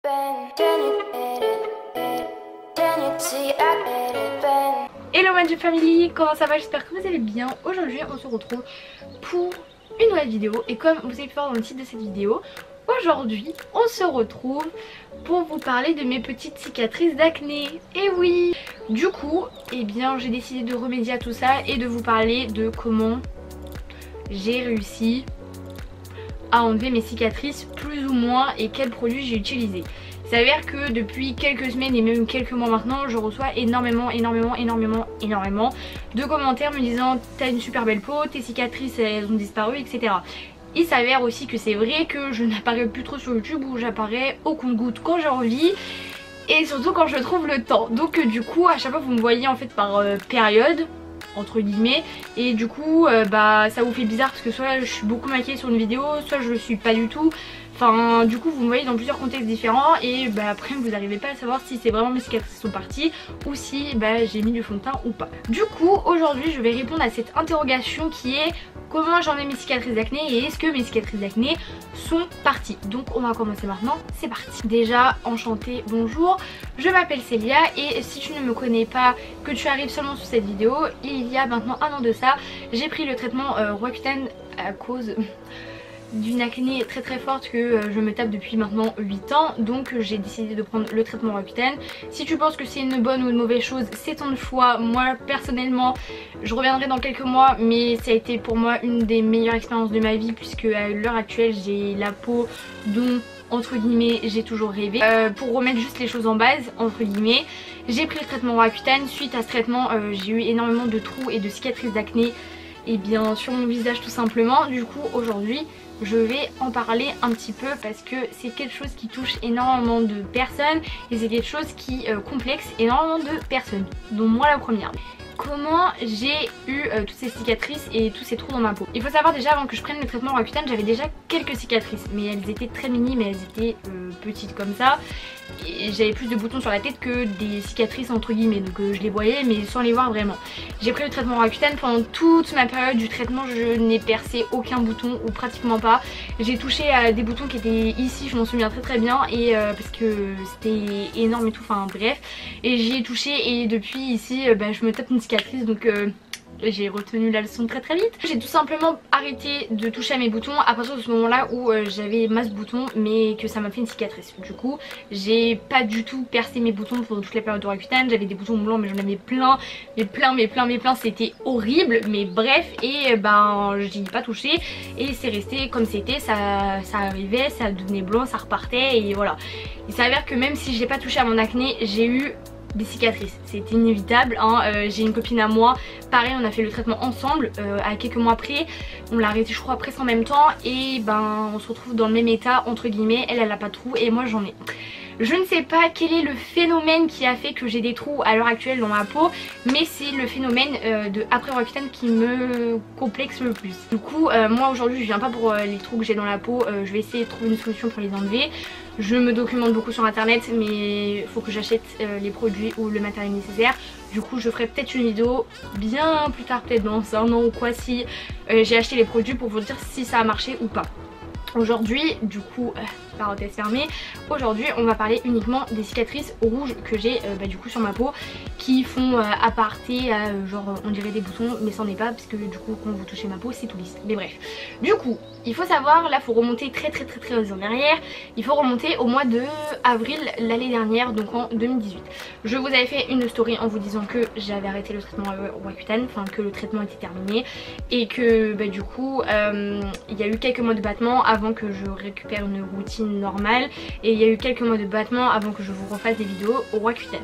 Hello Magic Family, comment ça va? J'espère que vous allez bien. Aujourd'hui on se retrouve pour une nouvelle vidéo et comme vous avez pu voir dans le titre de cette vidéo, aujourd'hui on se retrouve pour vous parler de mes petites cicatrices d'acné. Et oui, du coup eh bien j'ai décidé de remédier à tout ça et de vous parler de comment j'ai réussi à enlever mes cicatrices plus ou moins et quels produits j'ai utilisé. Il s'avère que depuis quelques semaines et même quelques mois maintenant, je reçois énormément de commentaires me disant t'as une super belle peau, tes cicatrices elles ont disparu, etc. Il s'avère aussi que c'est vrai que je n'apparais plus trop sur YouTube, où j'apparais au compte-gouttes quand j'ai envie et surtout quand je trouve le temps. Donc du coup à chaque fois vous me voyez en fait par période entre guillemets, et du coup bah ça vous fait bizarre parce que soit je suis beaucoup maquillée sur une vidéo, soit je le suis pas du tout. Enfin du coup vous me voyez dans plusieurs contextes différents et bah après vous n'arrivez pas à savoir si c'est vraiment mes cicatrices sont parties ou si bah j'ai mis du fond de teint ou pas. Du coup aujourd'hui je vais répondre à cette interrogation qui est comment j'en ai mes cicatrices d'acné et est-ce que mes cicatrices d'acné sont parties. Donc on va commencer maintenant, c'est parti. Déjà enchantée, bonjour, je m'appelle Célia et si tu ne me connais pas, que tu arrives seulement sur cette vidéo, il y a maintenant un an de ça j'ai pris le traitement Roaccutane à cause d'une acné très forte que je me tape depuis maintenant 8 ans. Donc j'ai décidé de prendre le traitement Roaccutane. Si tu penses que c'est une bonne ou une mauvaise chose, c'est ton choix. Moi personnellement je reviendrai dans quelques mois, mais ça a été pour moi une des meilleures expériences de ma vie puisque à l'heure actuelle j'ai la peau dont entre guillemets j'ai toujours rêvé. Pour remettre juste les choses en base entre guillemets, j'ai pris le traitement Roaccutane. Suite à ce traitement j'ai eu énormément de trous et de cicatrices d'acné et bien sur mon visage tout simplement. Du coup aujourd'hui je vais en parler un petit peu parce que c'est quelque chose qui touche énormément de personnes et c'est quelque chose qui complexe énormément de personnes, dont moi la première. Comment j'ai eu toutes ces cicatrices et tous ces trous dans ma peau. Il faut savoir déjà avant que je prenne le traitement Roaccutane j'avais déjà quelques cicatrices mais elles étaient très mini, mais elles étaient petites comme ça et j'avais plus de boutons sur la tête que des cicatrices entre guillemets, donc je les voyais mais sans les voir vraiment. J'ai pris le traitement Roaccutane, pendant toute ma période du traitement je n'ai percé aucun bouton ou pratiquement pas. J'ai touché à des boutons qui étaient ici, je m'en souviens très bien et parce que c'était énorme et tout, enfin bref, et j'y ai touché et depuis ici je me tape une cicatrice, donc j'ai retenu la leçon très vite. J'ai tout simplement arrêté de toucher à mes boutons à partir de ce moment là où j'avais masse boutons mais que ça m'a fait une cicatrice. Du coup j'ai pas du tout percé mes boutons pendant toute la période de Roaccutane. J'avais des boutons blancs mais j'en avais plein, c'était horrible, mais bref, et ben j'y ai pas touché et c'est resté comme c'était, ça arrivait, ça devenait blanc, ça repartait et voilà. Il s'avère que même si j'ai pas touché à mon acné, j'ai eu des cicatrices, c'est inévitable hein. J'ai une copine à moi, pareil on a fait le traitement ensemble à quelques mois après, on l'a arrêté je crois presque en même temps et ben on se retrouve dans le même état entre guillemets, elle a pas de trous et moi j'en ai. Je ne sais pas quel est le phénomène qui a fait que j'ai des trous à l'heure actuelle dans ma peau, mais c'est le phénomène de après Roaccutane qui me complexe le plus. Du coup moi aujourd'hui je viens pas pour les trous que j'ai dans la peau, je vais essayer de trouver une solution pour les enlever. Je me documente beaucoup sur internet mais il faut que j'achète les produits ou le matériel nécessaire. Du coup je ferai peut-être une vidéo bien plus tard, peut-être dans un an ou quoi, si j'ai acheté les produits pour vous dire si ça a marché ou pas. Aujourd'hui, du coup, parenthèse fermée, aujourd'hui on va parler uniquement des cicatrices rouges que j'ai du coup sur ma peau qui font aparté genre on dirait des boutons mais c'en est pas parce que du coup quand vous touchez ma peau c'est tout lisse. Mais bref, du coup il faut savoir, là faut remonter très en arrière, il faut remonter au mois de avril l'année dernière, donc en 2018. Je vous avais fait une story en vous disant que j'avais arrêté le traitement Roaccutane, enfin que le traitement était terminé et que du coup il y a eu quelques mois de battement avant que je récupère une routine normale et il y a eu quelques mois de battement avant que je vous refasse des vidéos au Roaccutane.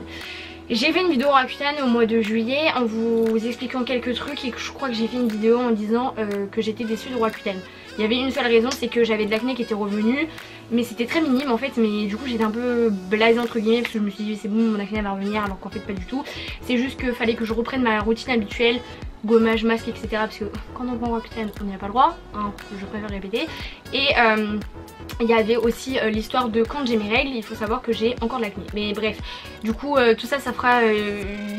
J'ai fait une vidéo Roaccutane au mois de juillet en vous expliquant quelques trucs et je crois que j'ai fait une vidéo en disant que j'étais déçue de Roaccutane. Il y avait une seule raison, c'est que j'avais de l'acné qui était revenu mais c'était très minime en fait, mais du coup j'étais un peu blasée entre guillemets parce que je me suis dit c'est bon mon acné va revenir alors qu'en fait pas du tout. C'est juste qu'il fallait que je reprenne ma routine habituelle, gommage, masque, etc. Parce que quand on prend Roaccutane on n'y a pas le droit, hein, je préfère répéter. Et il y avait aussi l'histoire de quand j'ai mes règles, il faut savoir que j'ai encore de l'acné. Mais bref, du coup tout ça fera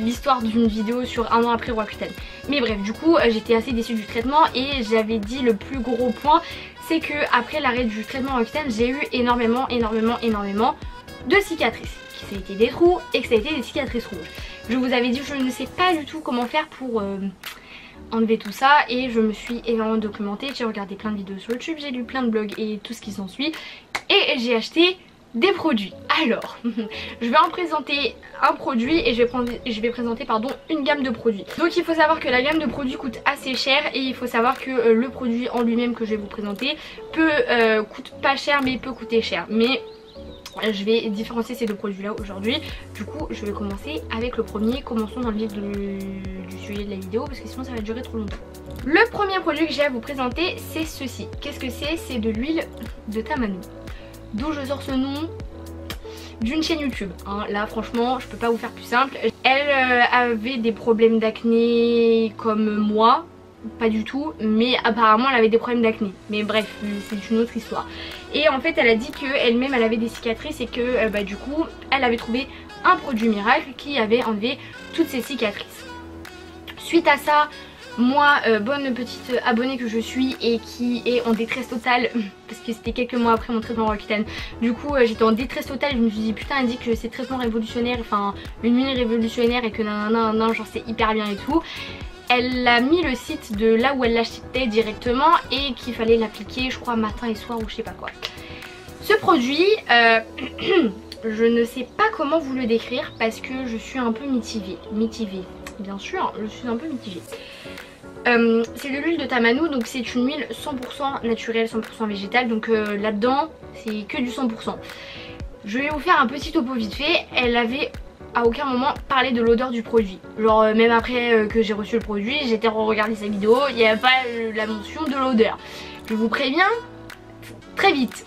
l'histoire d'une vidéo sur un an après Roaccutane. Mais bref, du coup j'étais assez déçue du traitement et j'avais dit le plus gros point, c'est que après l'arrêt du traitement Roaccutane j'ai eu énormément de cicatrices, que ça a été des trous et que ça a été des cicatrices rouges. Je vous avais dit que je ne sais pas du tout comment faire pour enlever tout ça et je me suis énormément documentée, j'ai regardé plein de vidéos sur YouTube, j'ai lu plein de blogs et tout ce qui s'ensuit et j'ai acheté des produits. Alors, je vais en présenter un produit et je vais présenter une gamme de produits. Donc il faut savoir que la gamme de produits coûte assez cher et il faut savoir que le produit en lui-même que je vais vous présenter coûte pas cher mais peut coûter cher. Mais je vais différencier ces deux produits là aujourd'hui. Du coup je vais commencer avec le premier. Commençons dans le vif du sujet de la vidéo parce que sinon ça va durer trop longtemps. Le premier produit que j'ai à vous présenter c'est ceci. Qu'est-ce que c'est? C'est de l'huile de Tamanu. D'où je sors ce nom? D'une chaîne YouTube hein. Là franchement je peux pas vous faire plus simple. Elle avait des problèmes d'acné comme moi, pas du tout, mais apparemment elle avait des problèmes d'acné. Mais bref, c'est une autre histoire. Et en fait elle a dit qu'elle-même elle avait des cicatrices et que du coup elle avait trouvé un produit miracle qui avait enlevé toutes ses cicatrices. Suite à ça, moi, bonne petite abonnée que je suis et qui est en détresse totale parce que c'était quelques mois après mon traitement Roaccutane. Du coup j'étais en détresse totale, je me suis dit putain elle dit que c'est traitement révolutionnaire, enfin une huile révolutionnaire et que nanana, genre c'est hyper bien et tout. Elle a mis le site de là où elle l'achetait directement et qu'il fallait l'appliquer je crois matin et soir ou je sais pas quoi. Ce produit, je ne sais pas comment vous le décrire parce que je suis un peu mitigée. Bien sûr, je suis un peu mitigée. C'est de l'huile de Tamanu, donc c'est une huile 100% naturelle, 100% végétale, donc là-dedans c'est que du 100%. Je vais vous faire un petit topo vite fait. Elle avait à aucun moment parlé de l'odeur du produit. Genre même après que j'ai reçu le produit, j'étais re-regarder sa vidéo, il n'y avait pas la mention de l'odeur. Je vous préviens, très vite,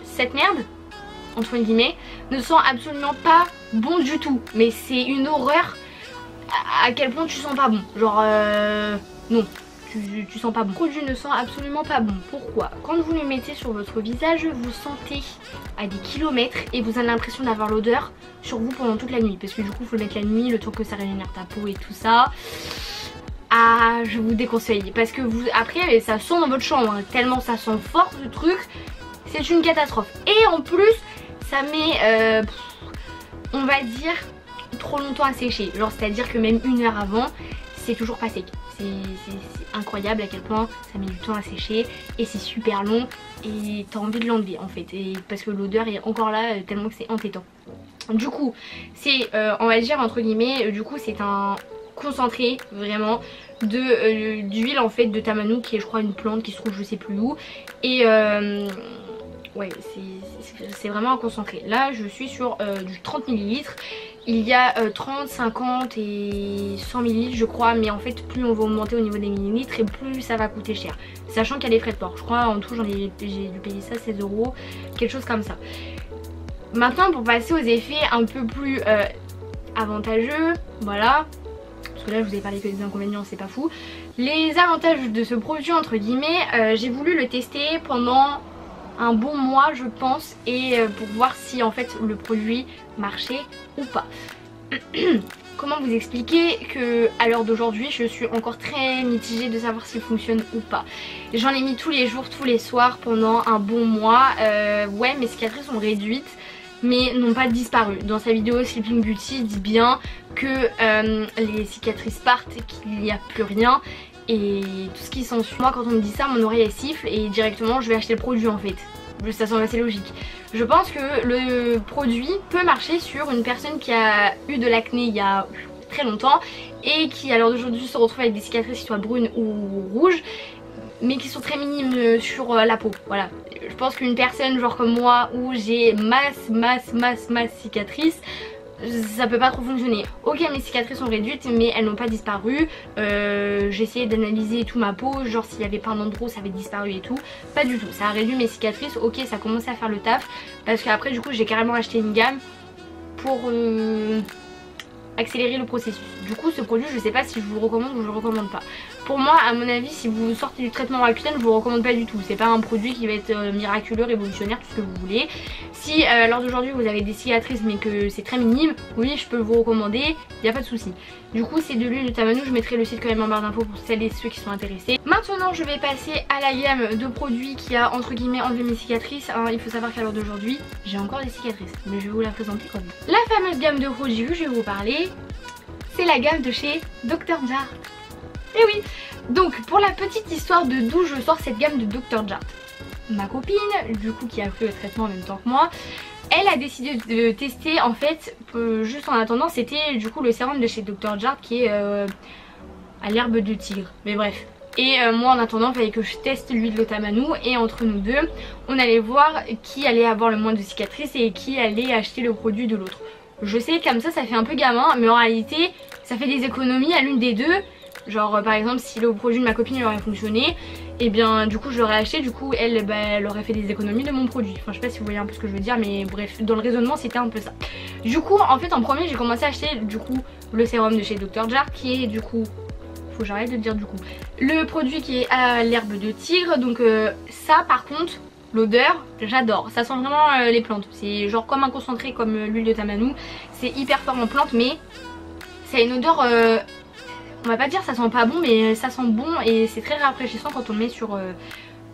cette merde, entre guillemets, ne sent absolument pas bon du tout. Mais c'est une horreur à quel point tu sens pas bon. Genre non, tu sens pas bon. Le produit ne sent absolument pas bon. Pourquoi? Quand vous le mettez sur votre visage, vous sentez à des kilomètres et vous avez l'impression d'avoir l'odeur sur vous pendant toute la nuit. Parce que du coup, il faut le mettre la nuit, le temps que ça régénère ta peau et tout ça. Ah, je vous déconseille. Parce que vous, après, ça sent dans votre chambre. Hein, tellement ça sent fort ce truc. C'est une catastrophe. Et en plus, ça met, on va dire, trop longtemps à sécher. Genre, c'est-à-dire que même une heure avant, c'est toujours pas sec. C'est incroyable à quel point ça met du temps à sécher et c'est super long et t'as envie de l'enlever en fait, et parce que l'odeur est encore là tellement que c'est entêtant. Du coup c'est on va dire entre guillemets, du coup c'est un concentré vraiment d'huile en fait de Tamanu qui est je crois une plante qui se trouve je sais plus où et ouais c'est vraiment un concentré. Là je suis sur du 30 ml. Il y a 30, 50 et 100 ml je crois, mais en fait plus on va augmenter au niveau des millilitres et plus ça va coûter cher. Sachant qu'il y a les frais de port, je crois en tout j'ai dû payer ça 16 €, quelque chose comme ça. Maintenant pour passer aux effets un peu plus avantageux, voilà. Parce que là je vous ai parlé que des inconvénients, c'est pas fou. Les avantages de ce produit entre guillemets, j'ai voulu le tester pendant un bon mois je pense et pour voir si en fait le produit marchait ou pas. Comment vous expliquer que à l'heure d'aujourd'hui je suis encore très mitigée de savoir s'il fonctionne ou pas. J'en ai mis tous les jours, tous les soirs pendant un bon mois. Ouais, mes cicatrices sont réduites mais n'ont pas disparu. Dans sa vidéo Sleeping Beauty dit bien que les cicatrices partent et qu'il n'y a plus rien et tout ce qui s'ensuit. Moi quand on me dit ça mon oreille elle siffle et directement je vais acheter le produit en fait. Ça semble assez logique. Je pense que le produit peut marcher sur une personne qui a eu de l'acné il y a très longtemps et qui à l'heure d'aujourd'hui se retrouve avec des cicatrices qui soient brunes ou rouges mais qui sont très minimes sur la peau. Voilà. Je pense qu'une personne genre comme moi où j'ai masse cicatrices, ça peut pas trop fonctionner. Ok mes cicatrices sont réduites mais elles n'ont pas disparu. J'ai essayé d'analyser tout ma peau, genre s'il y avait pas un endroit où ça avait disparu et tout. Pas du tout, ça a réduit mes cicatrices. Ok ça a commencé à faire le taf parce qu'après du coup j'ai carrément acheté une gamme pour accélérer le processus. Du coup ce produit je sais pas si je vous le recommande ou je le recommande pas. Pour moi à mon avis si vous sortez du traitement Roaccutane je vous le recommande pas du tout. C'est pas un produit qui va être miraculeux, révolutionnaire, tout ce que vous voulez. Si à l'heure d'aujourd'hui vous avez des cicatrices mais que c'est très minime, oui je peux vous recommander, il n'y a pas de souci. Du coup c'est de l'huile de Tamanu, je mettrai le site quand même en barre d'infos pour celles et ceux qui sont intéressés. Maintenant maintenant je vais passer à la gamme de produits qui a entre guillemets enlevé mes cicatrices. Alors, il faut savoir qu'à l'heure d'aujourd'hui j'ai encore des cicatrices, mais je vais vous la présenter quand même. La fameuse gamme de produits que je vais vous parler, c'est la gamme de chez Dr. Jart. Et oui, donc pour la petite histoire de d'où je sors cette gamme de Dr. Jart, ma copine du coup qui a pris le traitement en même temps que moi, elle a décidé de tester en fait, juste en attendant, c'était du coup le sérum de chez Dr. Jart qui est à l'herbe de tigre, mais bref. Et moi en attendant il fallait que je teste l'huile de Tamanu, et entre nous deux on allait voir qui allait avoir le moins de cicatrices et qui allait acheter le produit de l'autre. Je sais comme ça fait un peu gamin, mais en réalité ça fait des économies à l'une des deux. Genre par exemple si le produit de ma copine aurait fonctionné, et bien du coup je l'aurais acheté, du coup elle, elle aurait fait des économies de mon produit. Enfin je sais pas si vous voyez un peu ce que je veux dire, mais bref dans le raisonnement c'était un peu ça. Du coup en fait en premier j'ai commencé à acheter du coup le sérum de chez Dr. Jart qui est du coup, faut que j'arrête de dire du coup, le produit qui est à l'herbe de tigre. Donc ça par contre l'odeur j'adore, ça sent vraiment les plantes, c'est genre comme un concentré comme l'huile de Tamanu, c'est hyper fort en plantes mais ça a une odeur on va pas dire ça sent pas bon, mais ça sent bon et c'est très rafraîchissant quand on le met sur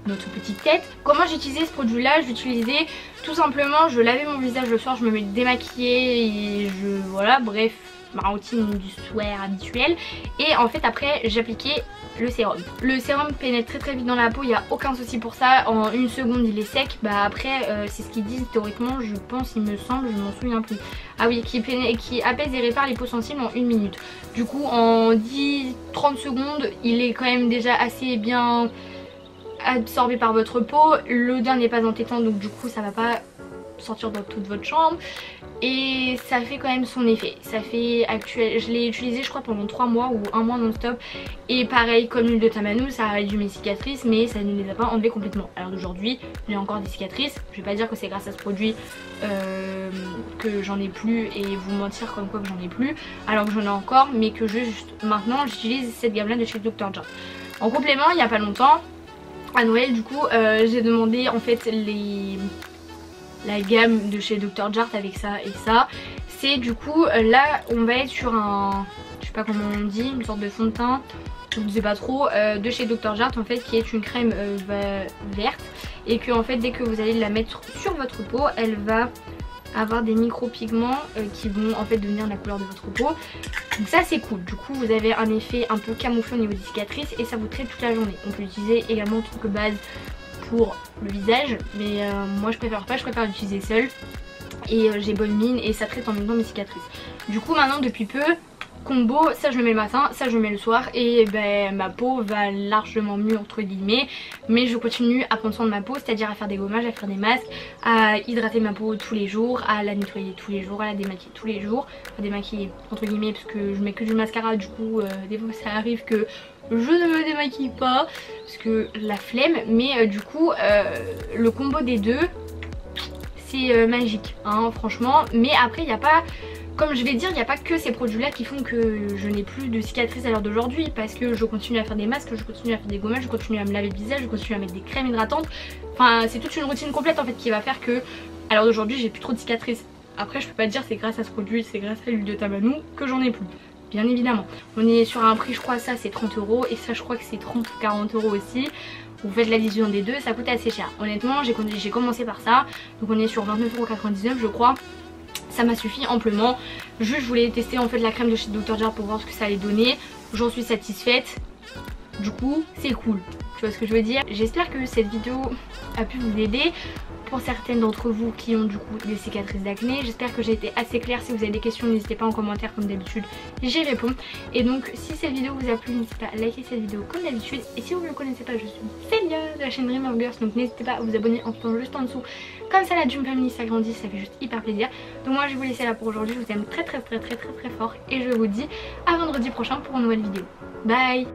notre petite tête. Comment j'ai utilisé ce produit là? Je l'utilisais tout simplement, je lavais mon visage le soir, je me mets démaquillée et voilà, bref, ma routine du soir habituelle. Et en fait après j'appliquais le sérum. Le sérum pénètre très vite dans la peau, il n'y a aucun souci pour ça, en une seconde il est sec. Bah après c'est ce qu'ils disent théoriquement, je pense, il me semble, je m'en souviens plus. Ah oui, qui apaise et répare les peaux sensibles en 1 minute. Du coup en 10-30 secondes il est quand même déjà assez bien absorbé par votre peau. L'odeur n'est pas entêtante, donc du coup ça va pas sortir dans toute votre chambre et ça fait quand même son effet. Ça fait je l'ai utilisé je crois pendant 3 mois ou 1 mois non-stop, et pareil comme l'huile de Tamanu, ça a réduit mes cicatrices mais ça ne les a pas enlevées complètement. Alors d'aujourd'hui j'ai encore des cicatrices, je vais pas dire que c'est grâce à ce produit que j'en ai plus et vous mentir comme quoi que j'en ai plus alors que j'en ai encore, mais que juste maintenant j'utilise cette gamme là de chez Dr. Jart. En complément il y a pas longtemps à Noël du coup j'ai demandé en fait la gamme de chez Dr. Jart avec ça et ça. C'est du coup là on va être sur un, je sais pas comment on dit, une sorte de fond de teint, je ne sais pas trop, de chez Dr. Jart en fait, qui est une crème verte, et que en fait dès que vous allez la mettre sur votre peau elle va avoir des micro-pigments qui vont en fait devenir la couleur de votre peau. Donc ça c'est cool, du coup vous avez un effet un peu camouflé au niveau des cicatrices et ça vous traite toute la journée. On peut l'utiliser également en tant que base pour le visage, mais moi je préfère pas, je préfère l'utiliser seule et j'ai bonne mine et ça traite en même temps mes cicatrices. Du coup maintenant depuis peu, combo, ça je le mets le matin, ça je le mets le soir, et ben ma peau va largement mieux entre guillemets, mais je continue à prendre soin de ma peau, c'est à dire à faire des gommages, à faire des masques, à hydrater ma peau tous les jours, à la nettoyer tous les jours, à la démaquiller tous les jours, à démaquiller entre guillemets parce que je mets que du mascara, du coup des fois ça arrive que je ne me démaquille pas parce que la flemme, mais du coup le combo des deux c'est magique hein, franchement. Mais après il n'y a pas, comme je vais dire, il n'y a pas que ces produits là qui font que je n'ai plus de cicatrices à l'heure d'aujourd'hui, parce que je continue à faire des masques, je continue à faire des gommages, je continue à me laver le visage, je continue à mettre des crèmes hydratantes. Enfin c'est toute une routine complète en fait qui va faire que à l'heure d'aujourd'hui j'ai plus trop de cicatrices. Après je peux pas dire c'est grâce à ce produit, c'est grâce à l'huile de Tamanu que j'en ai plus, bien évidemment. On est sur un prix, je crois ça c'est 30 € et ça je crois que c'est 30 ou 40 € aussi. Vous faites la division des deux, ça coûte assez cher. Honnêtement j'ai commencé par ça, donc on est sur 29,99 € je crois. Ça m'a suffi amplement. Juste je voulais tester en fait la crème de chez Dr. Jart pour voir ce que ça allait donner. J'en suis satisfaite. Du coup c'est cool. Tu vois ce que je veux dire? J'espère que cette vidéo a pu vous aider. Pour certaines d'entre vous qui ont du coup des cicatrices d'acné, j'espère que j'ai été assez claire. Si vous avez des questions n'hésitez pas en commentaire comme d'habitude, j'y réponds. Et donc si cette vidéo vous a plu, n'hésitez pas à liker cette vidéo comme d'habitude. Et si vous ne me connaissez pas, je suis Célia de la chaîne Dream of Girls, donc n'hésitez pas à vous abonner en cliquant juste en dessous. Comme ça la Dream Family s'agrandit, ça fait juste hyper plaisir. Donc moi je vais vous laisser là pour aujourd'hui, je vous aime très fort et je vous dis à vendredi prochain pour une nouvelle vidéo. Bye.